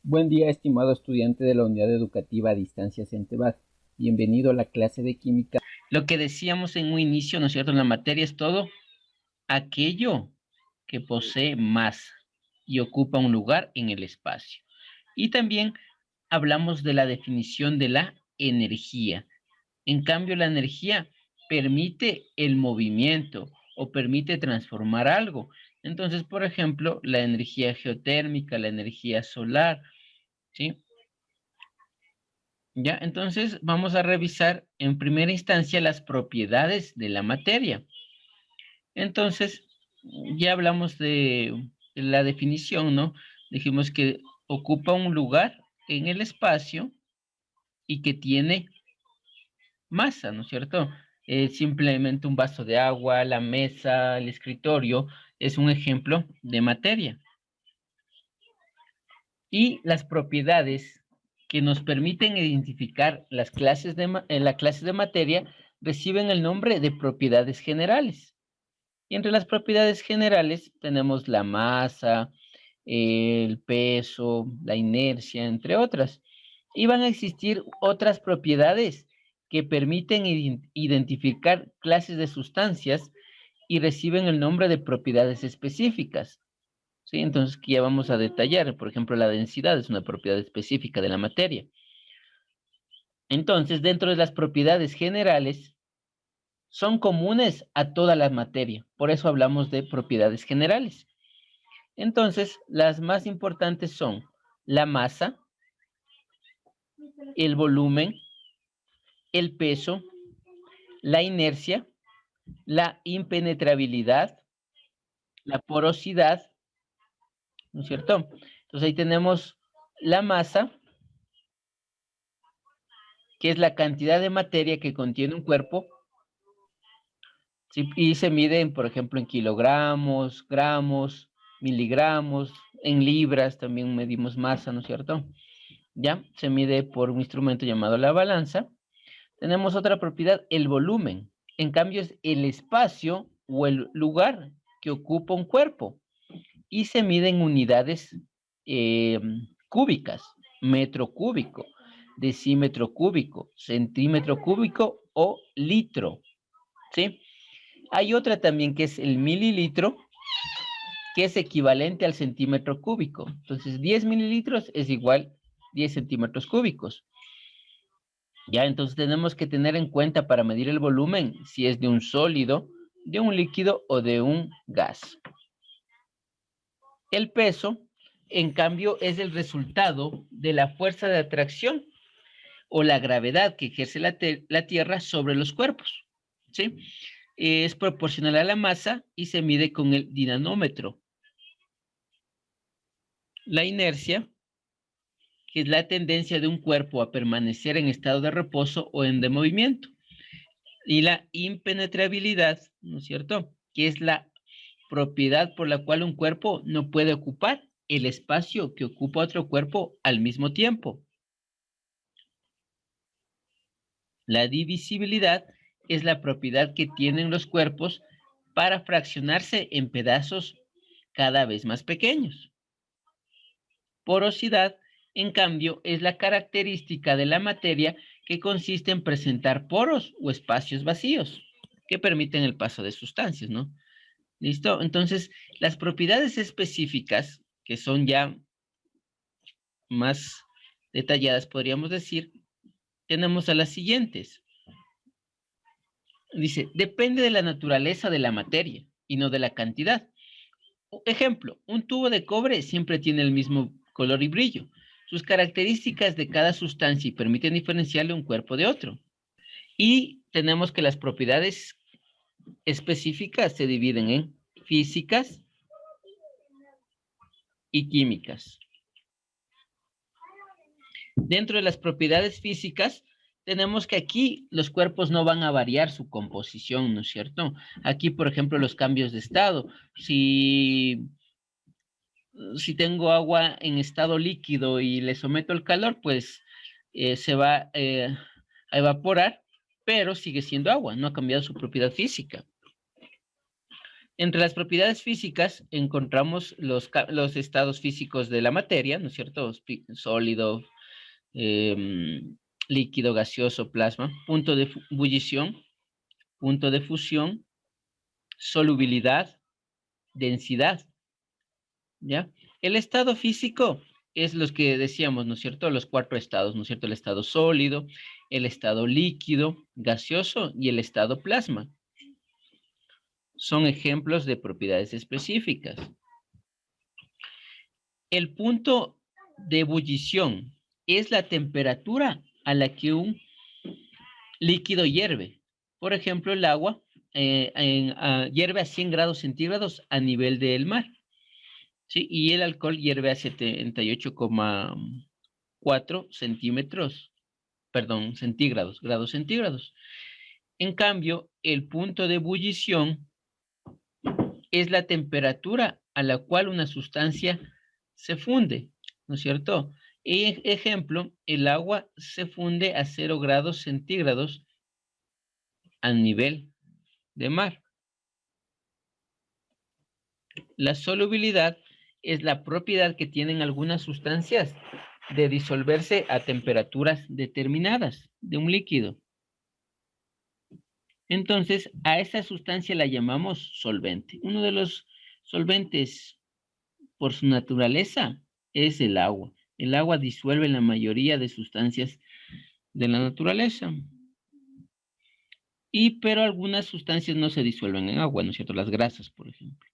Buen día, estimado estudiante de la Unidad Educativa a Distancia CENTEBAD. Bienvenido a la clase de química. Lo que decíamos en un inicio, ¿no es cierto? En la materia es todo aquello que posee masa y ocupa un lugar en el espacio. Y también hablamos de la definición de la energía. En cambio, la energía permite el movimiento o permite transformar algo. Entonces, por ejemplo, la energía geotérmica, la energía solar, ¿sí? Ya, entonces vamos a revisar en primera instancia las propiedades de la materia. Entonces, ya hablamos de la definición, ¿no? Dijimos que ocupa un lugar en el espacio y que tiene masa, ¿no es cierto? Simplemente un vaso de agua, la mesa, el escritorio, es un ejemplo de materia. Y las propiedades que nos permiten identificar las clases la clase de materia reciben el nombre de propiedades generales. Y entre las propiedades generales tenemos la masa, el peso, la inercia, entre otras. Y van a existir otras propiedades que permiten identificar clases de sustancias y reciben el nombre de propiedades específicas. ¿Sí? Entonces, que ya vamos a detallar. Por ejemplo, la densidad es una propiedad específica de la materia. Entonces, dentro de las propiedades generales, son comunes a toda la materia. Por eso hablamos de propiedades generales. Entonces, las más importantes son la masa, el volumen, el peso, la inercia, la impenetrabilidad, la porosidad, ¿no es cierto? Entonces, ahí tenemos la masa, que es la cantidad de materia que contiene un cuerpo, ¿sí? Y se mide, por ejemplo, en kilogramos, gramos, miligramos, en libras también medimos masa, ¿no es cierto? Ya se mide por un instrumento llamado la balanza. Tenemos otra propiedad, el volumen. En cambio, es el espacio o el lugar que ocupa un cuerpo y se mide en unidades cúbicas, metro cúbico, decímetro cúbico, centímetro cúbico o litro, ¿sí? Hay otra también que es el mililitro, que es equivalente al centímetro cúbico. Entonces, 10 mililitros es igual 10 centímetros cúbicos. Ya, entonces tenemos que tener en cuenta para medir el volumen si es de un sólido, de un líquido o de un gas. El peso, en cambio, es el resultado de la fuerza de atracción o la gravedad que ejerce la Tierra sobre los cuerpos, ¿sí? Es proporcional a la masa y se mide con el dinamómetro. La inercia, que es la tendencia de un cuerpo a permanecer en estado de reposo o en de movimiento. Y la impenetrabilidad, ¿no es cierto? Que es la propiedad por la cual un cuerpo no puede ocupar el espacio que ocupa otro cuerpo al mismo tiempo. La divisibilidad es la propiedad que tienen los cuerpos para fraccionarse en pedazos cada vez más pequeños. Porosidad, en cambio, es la característica de la materia que consiste en presentar poros o espacios vacíos que permiten el paso de sustancias, ¿no? ¿Listo? Entonces, las propiedades específicas, que son ya más detalladas, podríamos decir, tenemos a las siguientes. Dice, depende de la naturaleza de la materia y no de la cantidad. Ejemplo, un tubo de cobre siempre tiene el mismo color y brillo. Sus características de cada sustancia permiten diferenciarle un cuerpo de otro. Y tenemos que las propiedades específicas se dividen en físicas y químicas. Dentro de las propiedades físicas, tenemos que aquí los cuerpos no van a variar su composición, ¿no es cierto? Aquí, por ejemplo, los cambios de estado. Si tengo agua en estado líquido y le someto el calor, pues se va a evaporar, pero sigue siendo agua, no ha cambiado su propiedad física. Entre las propiedades físicas encontramos los estados físicos de la materia, ¿no es cierto? Sólido, líquido, gaseoso, plasma, punto de ebullición, punto de fusión, solubilidad, densidad, ¿ya? El estado físico es los que decíamos, ¿no es cierto? Los 4 estados, ¿no es cierto? El estado sólido, el estado líquido, gaseoso y el estado plasma. Son ejemplos de propiedades específicas. El punto de ebullición es la temperatura a la que un líquido hierve. Por ejemplo, el agua hierve a 100 grados centígrados a nivel del mar. ¿Sí? Y el alcohol hierve a 78,4 centímetros, perdón, centígrados, grados centígrados. En cambio, el punto de ebullición es la temperatura a la cual una sustancia se funde, ¿no es cierto? Ejemplo, el agua se funde a 0 grados centígrados a nivel de mar. La solubilidad es la propiedad que tienen algunas sustancias de disolverse a temperaturas determinadas de un líquido. Entonces, a esa sustancia la llamamos solvente. Uno de los solventes, por su naturaleza, es el agua. El agua disuelve la mayoría de sustancias de la naturaleza. Pero algunas sustancias no se disuelven en agua, ¿no es cierto? Las grasas, por ejemplo.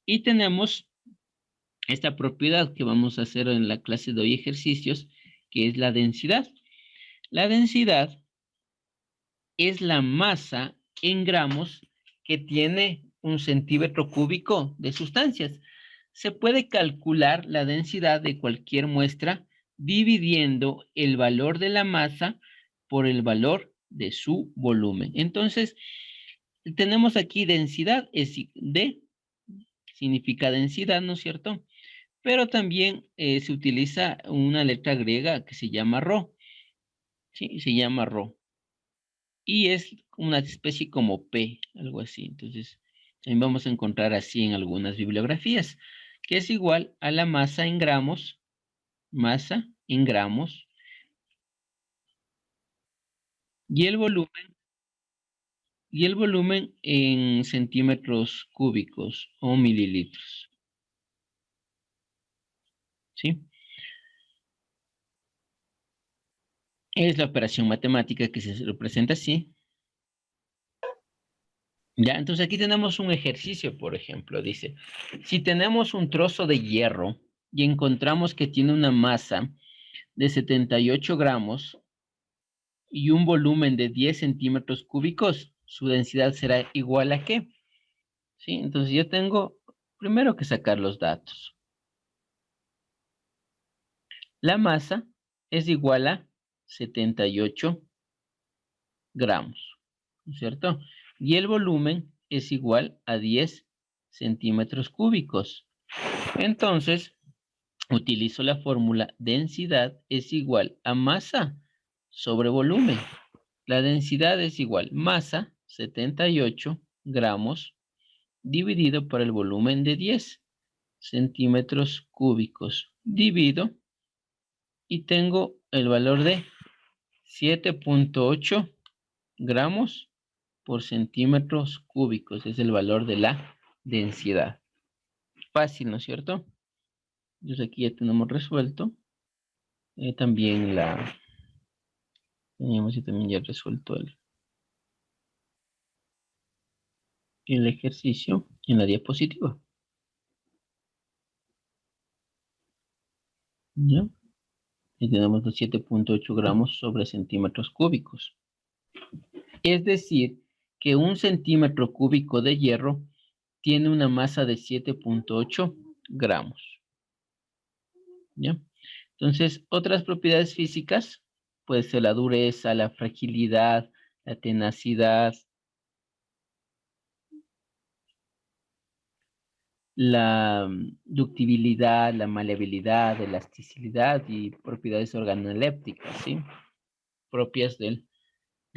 Y tenemos esta propiedad que vamos a hacer en la clase de hoy ejercicios, que es la densidad. La densidad es la masa en gramos que tiene un centímetro cúbico de sustancias. Se puede calcular la densidad de cualquier muestra dividiendo el valor de la masa por el valor de su volumen. Entonces, tenemos aquí densidad, D significa densidad, ¿no es cierto? Pero también se utiliza una letra griega que se llama Rho. Sí, se llama Rho. Y es una especie como P, algo así. Entonces, también vamos a encontrar así en algunas bibliografías, que es igual a la masa en gramos, y el volumen en centímetros cúbicos o mililitros. ¿Sí? Es la operación matemática que se representa así. Ya, entonces aquí tenemos un ejercicio, por ejemplo, dice, si tenemos un trozo de hierro y encontramos que tiene una masa de 78 gramos y un volumen de 10 centímetros cúbicos, su densidad será igual a ¿qué? ¿Sí? Entonces yo tengo primero que sacar los datos. La masa es igual a 78 gramos, ¿no es cierto? Y el volumen es igual a 10 centímetros cúbicos. Entonces, utilizo la fórmula densidad es igual a masa sobre volumen. La densidad es igual masa, 78 gramos, dividido por el volumen de 10 centímetros cúbicos. Divido y tengo el valor de 7,8 gramos por centímetros cúbicos. Es el valor de la densidad. Fácil, ¿no es cierto? Entonces aquí ya tenemos resuelto. También teníamos también ya resuelto el ejercicio en la diapositiva. ¿Ya? Y tenemos los 7,8 gramos sobre centímetros cúbicos. Es decir, que un centímetro cúbico de hierro tiene una masa de 7,8 gramos. ¿Ya? Entonces, otras propiedades físicas, puede ser la dureza, la fragilidad, la tenacidad, la ductibilidad, la maleabilidad, elasticidad y propiedades organolépticas, ¿sí? Propias de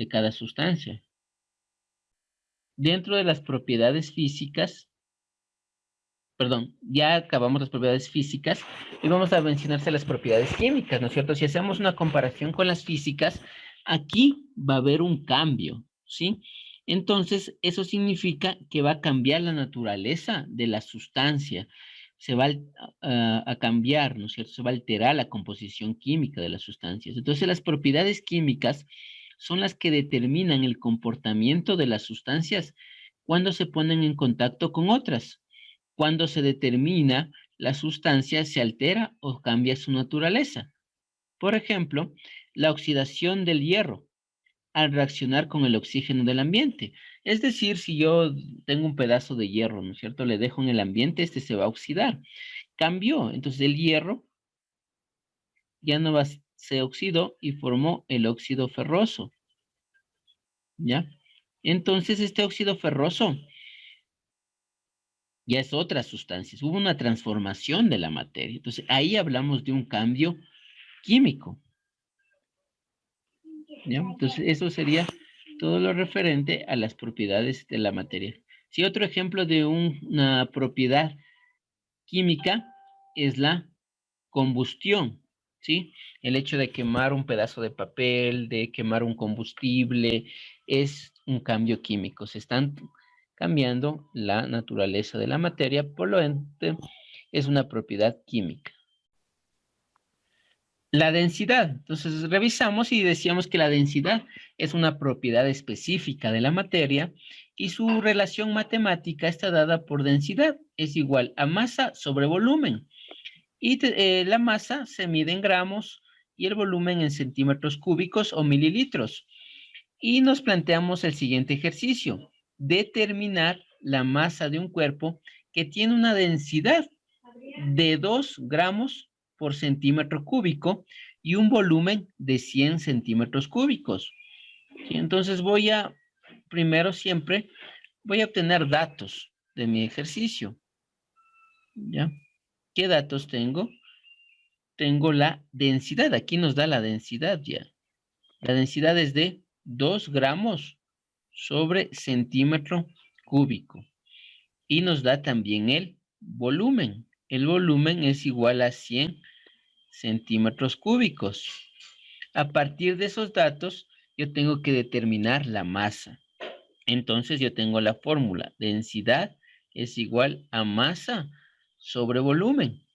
cada sustancia. dentro de las propiedades físicas, perdón, ya acabamos las propiedades físicas y vamos a mencionarse las propiedades químicas, ¿no es cierto? Si hacemos una comparación con las físicas, aquí va a haber un cambio, ¿sí? Entonces, eso significa que va a cambiar la naturaleza de la sustancia, se va a cambiar, ¿no es cierto? Se va a alterar la composición química de las sustancias. Entonces, las propiedades químicas son las que determinan el comportamiento de las sustancias cuando se ponen en contacto con otras. Cuando se determina la sustancia se altera o cambia su naturaleza. Por ejemplo, la oxidación del hierro al reaccionar con el oxígeno del ambiente. Es decir, si yo tengo un pedazo de hierro, ¿no es cierto? Le dejo en el ambiente, este se va a oxidar. Cambió, entonces el hierro ya no va, se oxidó y formó el óxido ferroso, ¿ya? Entonces este óxido ferroso ya es otra sustancia, hubo una transformación de la materia. Entonces ahí hablamos de un cambio químico, ¿ya? Entonces eso sería todo lo referente a las propiedades de la materia. Si otro ejemplo de una propiedad química es la combustión, ¿sí? El hecho de quemar un pedazo de papel, de quemar un combustible, es un cambio químico. Se están cambiando la naturaleza de la materia, por lo tanto, es una propiedad química. La densidad. Entonces, revisamos y decíamos que la densidad es una propiedad específica de la materia y su relación matemática está dada por densidad. Es igual a masa sobre volumen. Y la masa se mide en gramos y el volumen en centímetros cúbicos o mililitros. Y nos planteamos el siguiente ejercicio. Determinar la masa de un cuerpo que tiene una densidad de 2 gramos por centímetro cúbico y un volumen de 100 centímetros cúbicos. ¿Sí? Entonces primero siempre, voy a obtener datos de mi ejercicio. ¿Ya? ¿Qué datos tengo? Tengo la densidad. Aquí nos da la densidad ya. La densidad es de 2 gramos sobre centímetro cúbico. Y nos da también el volumen. El volumen es igual a 100 centímetros cúbicos. A partir de esos datos, yo tengo que determinar la masa. Entonces yo tengo la fórmula. Densidad es igual a masa sobre volumen.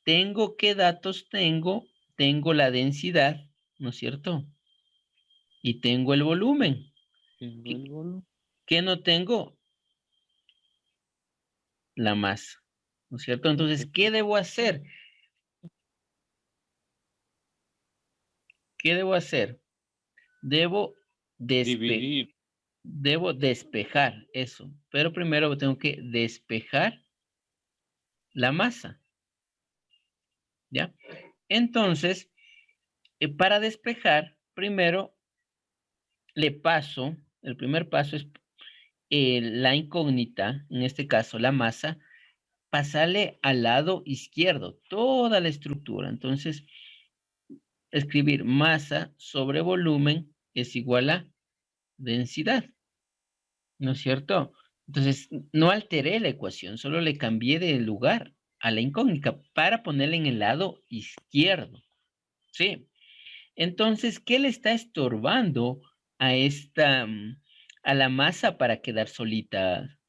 Tengo qué datos tengo. Tengo la densidad, ¿no es cierto? Y tengo el volumen. ¿Qué no tengo? La masa, ¿no es cierto? Entonces, ¿qué debo hacer? ¿Qué debo hacer? Debo, Dividir. debo despejar eso, pero primero tengo que despejar la masa, ¿ya? Entonces, para despejar, primero le paso, el primer paso es la incógnita, en este caso la masa, pasarle al lado izquierdo toda la estructura. Entonces, escribir masa sobre volumen es igual a densidad, ¿no es cierto? Entonces, no alteré la ecuación, solo le cambié de lugar a la incógnita para ponerla en el lado izquierdo, ¿sí? Entonces, ¿qué le está estorbando a a la masa para quedar solita,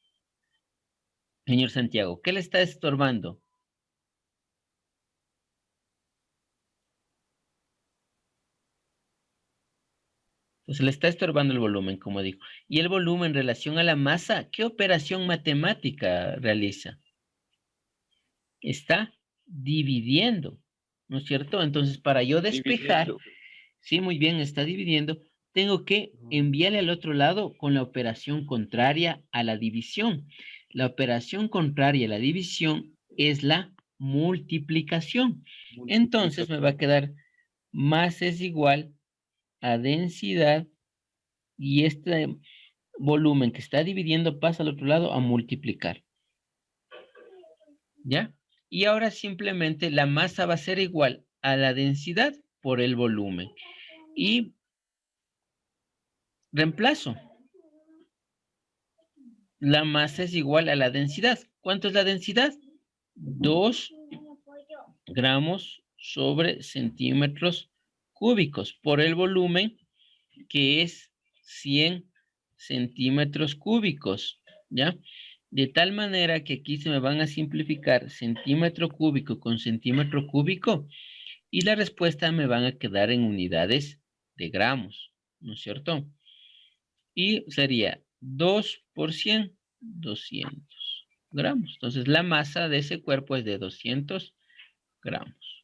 señor Santiago? ¿Qué le está estorbando? Entonces le está estorbando el volumen, como dijo. Y el volumen en relación a la masa, ¿qué operación matemática realiza? Está dividiendo, ¿no es cierto? Entonces, para yo despejar, Dividiendo. sí, muy bien, está dividiendo, tengo que enviarle al otro lado con la operación contraria a la división. La operación contraria a la división es la multiplicación. Entonces me va a quedar más es igual a densidad y este volumen que está dividiendo pasa al otro lado a multiplicar. ¿Ya? Y ahora simplemente la masa va a ser igual a la densidad por el volumen. Y reemplazo. la masa es igual a la densidad. ¿Cuánto es la densidad? 2 gramos sobre centímetros cúbicos por el volumen, que es 100 centímetros cúbicos, ¿ya? De tal manera que aquí se me van a simplificar centímetro cúbico con centímetro cúbico y la respuesta me van a quedar en unidades de gramos, ¿no es cierto? Y sería 2 por 100, 200 gramos. Entonces la masa de ese cuerpo es de 200 gramos.